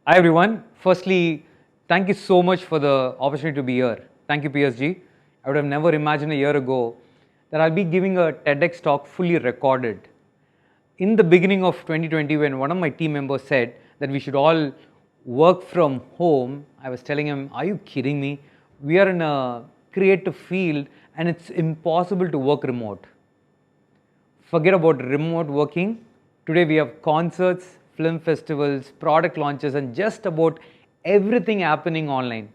Hi everyone. Firstly, thank you so much for the opportunity to be here. Thank you PSG. I would have never imagined a year ago that I'll be giving a TEDx talk fully recorded. In the beginning of 2020, when one of my team members said that we should all work from home, I was telling him, are you kidding me? We are in a creative field and it's impossible to work remote. Forget about remote working. Today we have concerts, film festivals, product launches, and just about everything happening online.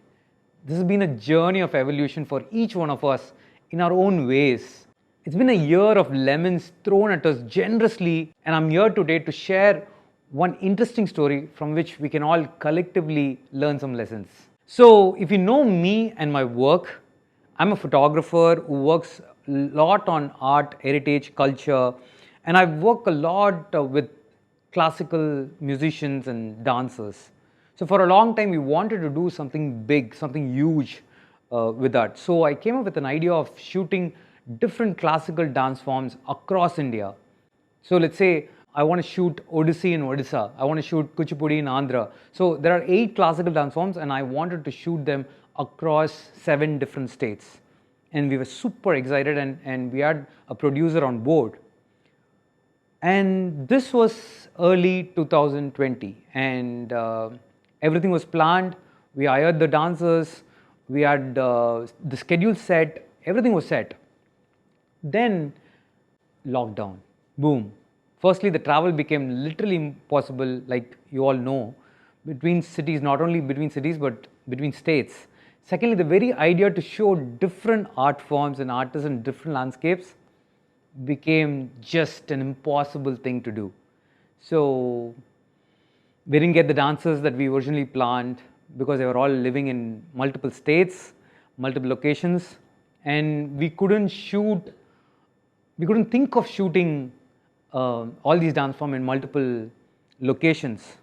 This has been a journey of evolution for each one of us in our own ways. It's been a year of lemons thrown at us generously, and I'm here today to share one interesting story from which we can all collectively learn some lessons. So, if you know me and my work, I'm a photographer who works a lot on art, heritage, culture, and I work a lot with classical musicians and dancers. So, for a long time, we wanted to do something big, something huge with that. So, I came up with an idea of shooting different classical dance forms across India. So let's say I want to shoot Odissi in Odisha, I want to shoot Kuchipudi in Andhra. So there are 8 classical dance forms and I wanted to shoot them across 7 different states. And we were super excited and we had a producer on board. And this was early 2020 and everything was planned. We hired the dancers, we had the schedule set, everything was set. Then lockdown, boom. Firstly, the travel became literally impossible, like you all know, between cities, not only between cities, but between states. Secondly, the very idea to show different art forms and artists in different landscapes became just an impossible thing to do. So, we didn't get the dancers that we originally planned because they were all living in multiple states, multiple locations, and we couldn't think of shooting all these dance forms in multiple locations.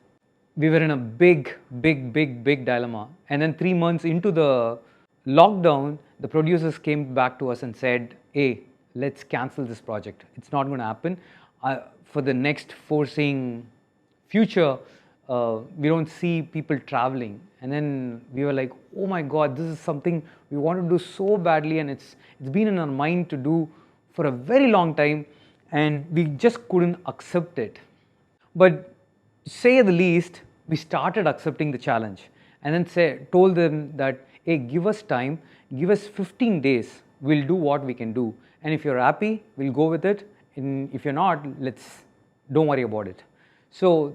We were in a big dilemma. And then 3 months into the lockdown, the producers came back to us and said, hey, let's cancel this project. It's not going to happen. For the next foreseeing future, we don't see people traveling. And then we were like, oh my God, this is something we want to do so badly, and it's been in our mind to do for a very long time, and we just couldn't accept it. But to say the least, we started accepting the challenge and then told them that, hey, give us time, give us 15 days, we'll do what we can do. And if you're happy, we'll go with it. And if you're not, don't worry about it. So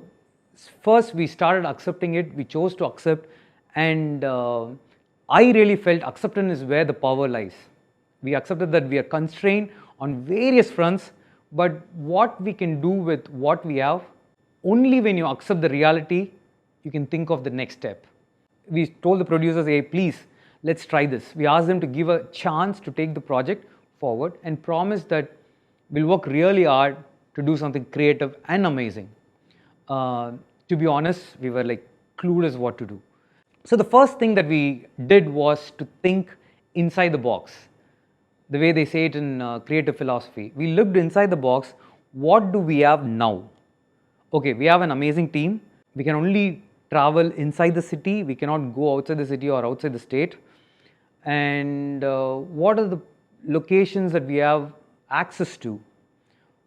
first we started accepting it, we chose to accept, and I really felt acceptance is where the power lies. We accepted that we are constrained on various fronts, but what we can do with what we have, only when you accept the reality, you can think of the next step. We told the producers, hey, please, let's try this. We asked them to give a chance to take the project forward and promise that we'll work really hard to do something creative and amazing. To be honest, we were like clueless what to do. So the first thing that we did was to think inside the box. The way they say it in creative philosophy. We looked inside the box, what do we have now? Okay, we have an amazing team. We can only travel inside the city. We cannot go outside the city or outside the state. And what are the locations that we have access to?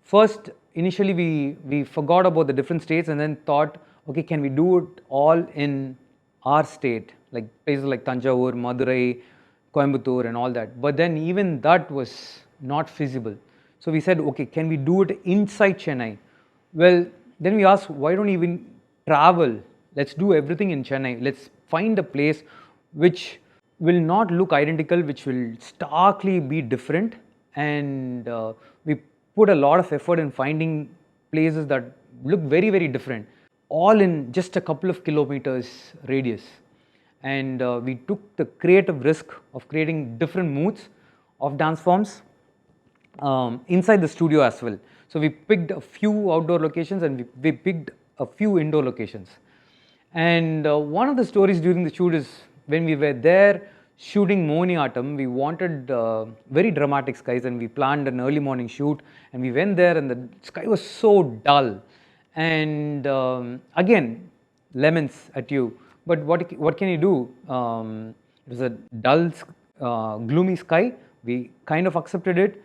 First, initially we forgot about the different states and then thought, okay, can we do it all in our state, like places like Tanjavur, Madurai, Coimbatore and all that. But then even that was not feasible. So we said, okay, can we do it inside Chennai? Well, then we asked, why don't we even travel? Let's do everything in Chennai. Let's find a place which will not look identical, which will starkly be different. And we put a lot of effort in finding places that look very different, all in just a couple of kilometers radius. And we took the creative risk of creating different moods of dance forms inside the studio as well. So we picked a few outdoor locations and we picked a few indoor locations. And one of the stories during the shoot is when we were there shooting Mohiniyattam, we wanted very dramatic skies and we planned an early morning shoot, and we went there and the sky was so dull. And again, lemons at you. But what can you do? It was a dull, gloomy sky. We kind of accepted it,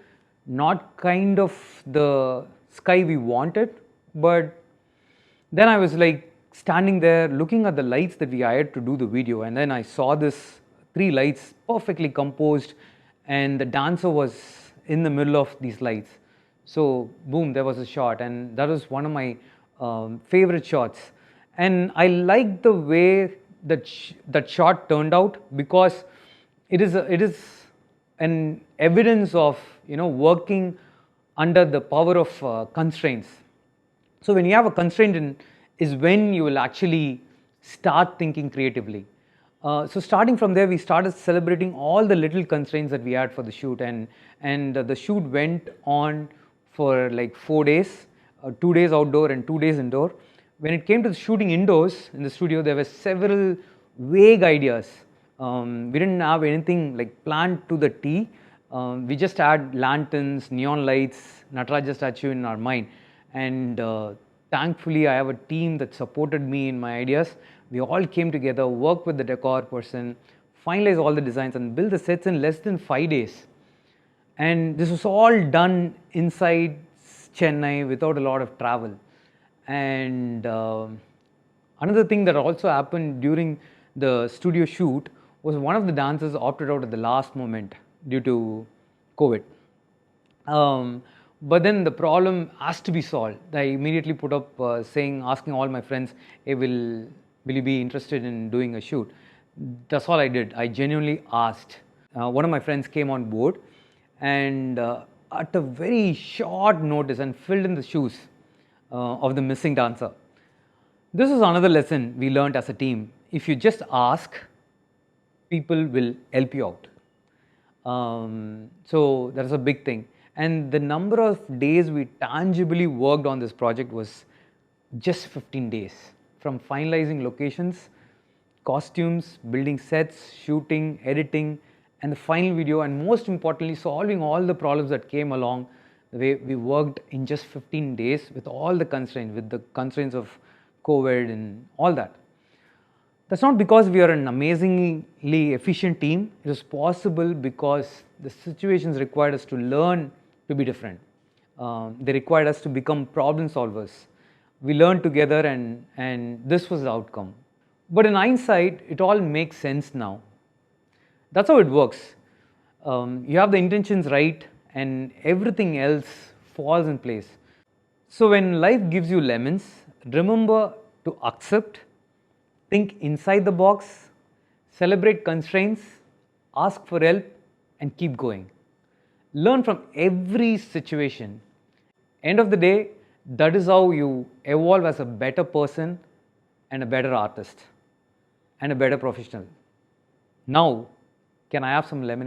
not kind of the sky we wanted, but then I was like standing there looking at the lights that we hired to do the video, and then I saw this three lights perfectly composed, and the dancer was in the middle of these lights. So boom, there was a shot, and that was one of my favorite shots. And I like the way that shot turned out, because it is an evidence of working under the power of constraints. So when you have a constraint is when you will actually start thinking creatively. So starting from there, we started celebrating all the little constraints that we had for the shoot, and the shoot went on for like 4 days, 2 days outdoor and 2 days indoor. When it came to the shooting indoors in the studio, there were several vague ideas. We didn't have anything like planned to the T. We just had lanterns, neon lights, Nataraja statue in our mind. And thankfully, I have a team that supported me in my ideas. We all came together, worked with the decor person, finalized all the designs, and built the sets in less than 5 days. And this was all done inside Chennai without a lot of travel. And another thing that also happened during the studio shoot was one of the dancers opted out at the last moment due to COVID. But then the problem has to be solved. I immediately put up asking all my friends, hey, will you be interested in doing a shoot? That's all I did. I genuinely asked. One of my friends came on board, and at a very short notice, and filled in the shoes of the missing dancer. This is another lesson we learned as a team. If you just ask, people will help you out. So that is a big thing. And the number of days we tangibly worked on this project was just 15 days. From finalizing locations, costumes, building sets, shooting, editing, and the final video, and most importantly, solving all the problems that came along the way. We worked in just 15 days with all the constraints, with the constraints of COVID and all that. That's not because we are an amazingly efficient team. It was possible because the situations required us to learn to be different. They required us to become problem solvers. We learned together, and this was the outcome. But in hindsight, it all makes sense now. That's how it works. You have the intentions right, and everything else falls in place. So when life gives you lemons, remember to accept, think inside the box, celebrate constraints, ask for help, and keep going. Learn from every situation. End of the day, that is how you evolve as a better person and a better artist and a better professional. Now, can I have some lemonade?